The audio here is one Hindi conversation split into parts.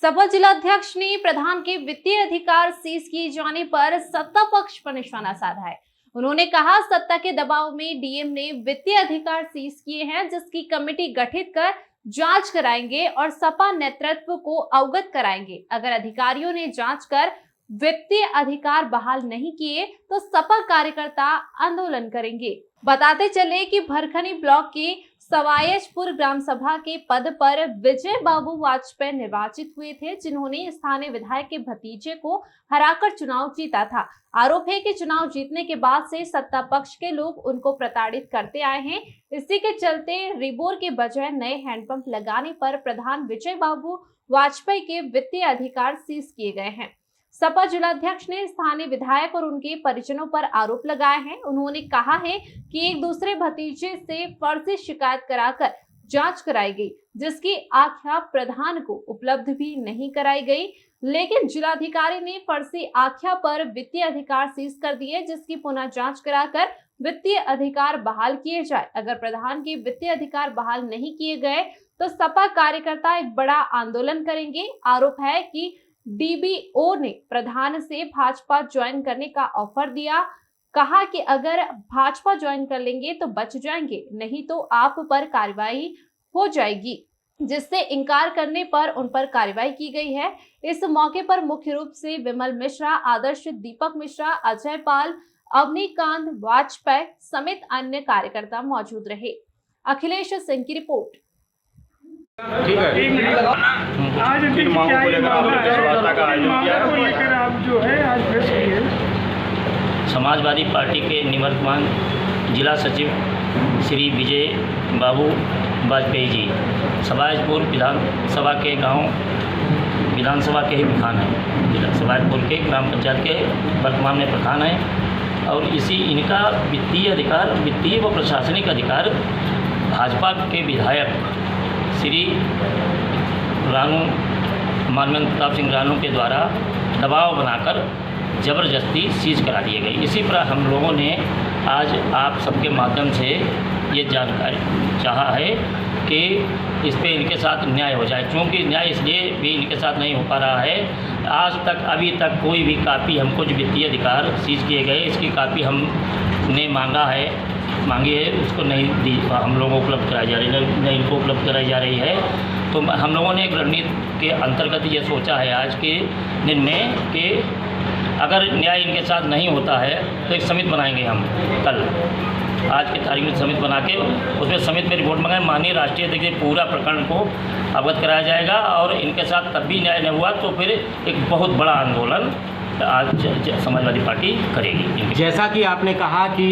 सपा जिलाध्यक्ष ने प्रधान के वित्तीय अधिकार सीज किए जाने पर सत्ता पक्ष पर निशाना साधा है। उन्होंने कहा, सत्ता के दबाव में डीएम ने वित्तीय अधिकार सीज किए हैं, जिसकी कमेटी गठित कर जांच कराएंगे और सपा नेतृत्व को अवगत कराएंगे। अगर अधिकारियों ने जांच कर वित्तीय अधिकार बहाल नहीं किए तो सपा कार्यकर्ता आंदोलन करेंगे। बताते चले कि भरखनी ब्लॉक के सवायजपुर ग्राम सभा के पद पर विजय बाबू वाजपेयी निर्वाचित हुए थे, जिन्होंने स्थानीय विधायक के भतीजे को हराकर चुनाव जीता था। आरोप है कि चुनाव जीतने के बाद से सत्ता पक्ष के लोग उनको प्रताड़ित करते आए हैं। इसी के चलते रिबोर के बजाय नए हैंडपंप लगाने पर प्रधान विजय बाबू वाजपेयी के वित्तीय अधिकार सीज किए गए हैं। सपा जिलाध्यक्ष ने स्थानीय विधायक और उनके परिजनों पर आरोप लगाए हैं। उन्होंने कहा है कि एक दूसरे भतीजे से फर्जी शिकायत कराकर जांच कराई गई, जिसकी आख्या प्रधान को उपलब्ध भी नहीं कराई गई, लेकिन जिलाधिकारी ने फर्जी आख्या पर वित्तीय अधिकार सीज कर दिए, जिसकी पुनः जांच कराकर वित्तीय अधिकार बहाल किए जाए। अगर प्रधान के वित्तीय अधिकार बहाल नहीं किए गए तो सपा कार्यकर्ता एक बड़ा आंदोलन करेंगे। आरोप है कि डीबीओ ने प्रधान से भाजपा ज्वाइन करने का ऑफर दिया। कहा कि अगर भाजपा ज्वाइन कर लेंगे तो बच जाएंगे, नहीं तो आप पर कार्रवाई हो जाएगी, जिससे इनकार करने पर उन पर कार्रवाई की गई है। इस मौके पर मुख्य रूप से विमल मिश्रा, आदर्श, दीपक मिश्रा, अजय पाल, अवनीकांत वाजपेयी समेत अन्य कार्यकर्ता मौजूद रहे। अखिलेश सिंह की रिपोर्ट। ठीक है। आज किन मांगों को लेकर आप जो है आज प्रेस किए? समाजवादी पार्टी के निवर्तमान जिला सचिव श्री विजय बाबू वाजपेयी जी सवायजपुर विधानसभा के गांव विधानसभा के ही प्रधान हैं। जिला सवायजपुर के ग्राम पंचायत के वर्तमान में प्रधान हैं और इनका वित्तीय व प्रशासनिक अधिकार भाजपा के विधायक श्री मानवेंद्र प्रताप सिंह रानू के द्वारा दबाव बनाकर ज़बरदस्ती सीज करा दिए गए। इसी पर हम लोगों ने आज आप सबके माध्यम से ये जानकारी चाहा है कि इस पे इनके साथ न्याय हो जाए, क्योंकि न्याय इसलिए भी इनके साथ नहीं हो पा रहा है। आज तक अभी तक कोई भी कापी हमको जो वित्तीय अधिकार सीज किए गए, इसकी कापी हमने मांगी है, उसको नहीं दी, हम लोगों को उपलब्ध कराई जा रही है, नहीं इनको उपलब्ध कराई जा रही है। तो हम लोगों ने एक रणनीति के अंतर्गत ये सोचा है आज के दिन में कि अगर न्याय इनके साथ नहीं होता है तो एक समिति बनाएंगे हम कल, आज की तारीख में समिति बना के उसमें समिति में रिपोर्ट मंगाए, माननीय राष्ट्रीय अध्यक्ष से पूरा प्रकरण को अवगत कराया जाएगा और इनके साथ तब भी न्याय नहीं हुआ तो फिर एक बहुत बड़ा आंदोलन आज समाजवादी पार्टी करेगी। जैसा कि आपने कहा कि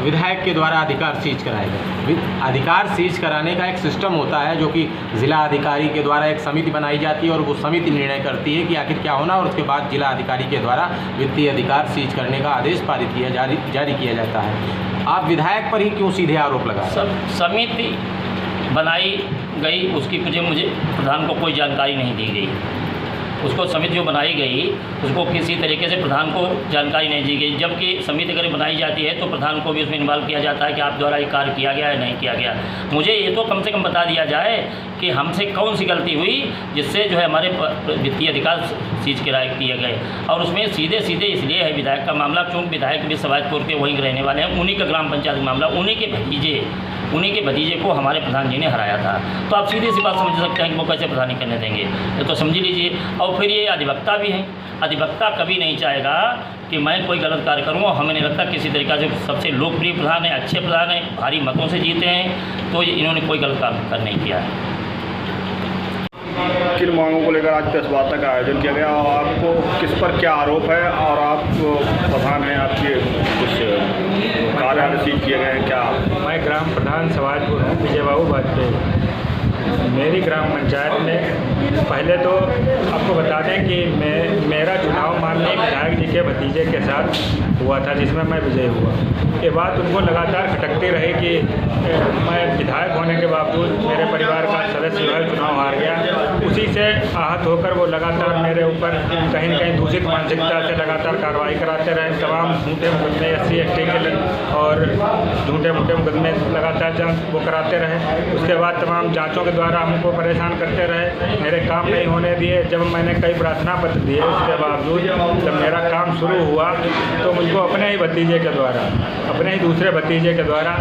विधायक के द्वारा अधिकार सीज कराएगा, अधिकार सीज कराने का एक सिस्टम होता है जो कि जिला अधिकारी के द्वारा एक समिति बनाई जाती है और वो समिति निर्णय करती है कि आखिर क्या होना, और उसके बाद जिला अधिकारी के द्वारा वित्तीय अधिकार सीज करने का आदेश पारित किया जारी किया जाता है। आप विधायक पर ही क्यों सीधे आरोप लगा? समिति बनाई गई उसकी मुझे प्रधान को कोई जानकारी नहीं दी गई। उसको समिति जो बनाई गई उसको किसी तरीके से प्रधान को जानकारी नहीं दी गई, जबकि समिति अगर बनाई जाती है तो प्रधान को भी उसमें इन्वॉल्व किया जाता है कि आप द्वारा ये कार्य किया गया है नहीं किया गया। मुझे ये तो कम से कम बता दिया जाए कि हमसे कौन सी गलती हुई जिससे जो है हमारे वित्तीय अधिकार सीज किए गए। और उसमें सीधे इसलिए है विधायक का मामला, क्योंकि विधायक भी सवायजपुर के वहीं रहने वाले हैं, उन्हीं का ग्राम पंचायत का मामला, उन्हीं के भतीजे को हमारे प्रधान जी ने हराया था। तो आप सीधी सी बात समझ सकते हैं कि वो कैसे प्रधानी करने देंगे, तो समझ लीजिए। और फिर ये अधिवक्ता भी हैं, अधिवक्ता कभी नहीं चाहेगा कि मैं कोई गलत कार्य करूँ। हमें नहीं लगता किसी तरीक़े से सबसे लोकप्रिय प्रधान है, अच्छे प्रधान है, भारी मतों से जीते हैं, तो इन्होंने कोई गलत काम नहीं किया है। किन मांगों को लेकर आज प्रेस वार्ता का आयोजन किया गया और आपको किस पर क्या आरोप है और आप प्रधान हैं, आपके कुछ कार्य सीज किए गए हैं क्या? मैं ग्राम प्रधान सवायजपुर हूँ, विजय बाबू वाजपेयी। मेरी ग्राम पंचायत में पहले तो आपको बता दें कि मेरा चुनाव माननीय विधायक जी के भतीजे के साथ हुआ था, जिसमें मैं विजयी हुआ। ये बात उनको लगातार खटकती रही कि मैं विधायक होने के बावजूद मेरे परिवार का सदस्य जो है चुनाव हार गया। उसी से आहत होकर वो लगातार मेरे ऊपर कहीं न कहीं दूषित मानसिकता से लगातार कार्रवाई कराते रहे। तमाम झूठे मुकदमे SC ST के और झूठे मोटे मुकदमे लगातार वो कराते रहे। उसके बाद तमाम जाँचों के द्वारा हमको परेशान करते रहे, मेरे काम नहीं होने दिए। जब मैंने कई प्रार्थना पत्र दिए, उसके बावजूद जब मेरा काम शुरू हुआ तो मुझको अपने ही भतीजे के द्वारा, अपने ही दूसरे भतीजे के द्वारा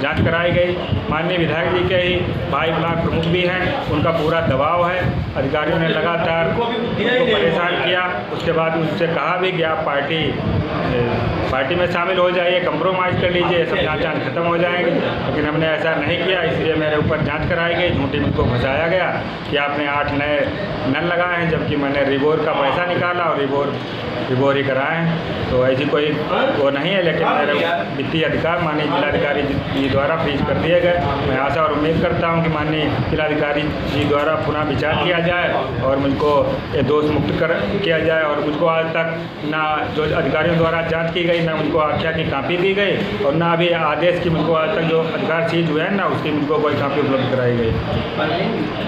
जांच कराई गई। माननीय विधायक जी के ही भाई ब्लॉक प्रमुख भी हैं, उनका पूरा दबाव है। अधिकारियों ने लगातार उनको परेशान किया। उसके बाद उनसे कहा भी कि आप पार्टी में शामिल हो जाइए, कंप्रोमाइज़ कर लीजिए, सब जाँच खत्म हो जाएंगे। लेकिन हमने ऐसा नहीं किया, इसलिए मेरे ऊपर जांच कराई गई। झूठी मुझको फंसाया गया कि आपने 8 नए नल लगाए हैं, जबकि मैंने रिबोर का पैसा निकाला और रिबोर ही कराए हैं। तो ऐसी कोई वो नहीं है, लेकिन मेरे वित्तीय अधिकार माननीय जिलाधिकारी जी द्वारा फ्रीज कर दिए गए। मैं आशा और उम्मीद करता हूं कि माननीय जिलाधिकारी जी द्वारा पुनः विचार किया जाए और मुझको ये दोष मुक्त किया जाए। और मुझको आज तक ना जो अधिकारियों द्वारा जांच की गई, ना मुझको आख्या की कापी दी गई और ना अभी आदेश की मुझको आज तक जो अधिकार सीज हुए हैं ना उसकी मुझको कोई कापी उपलब्ध कराई गई।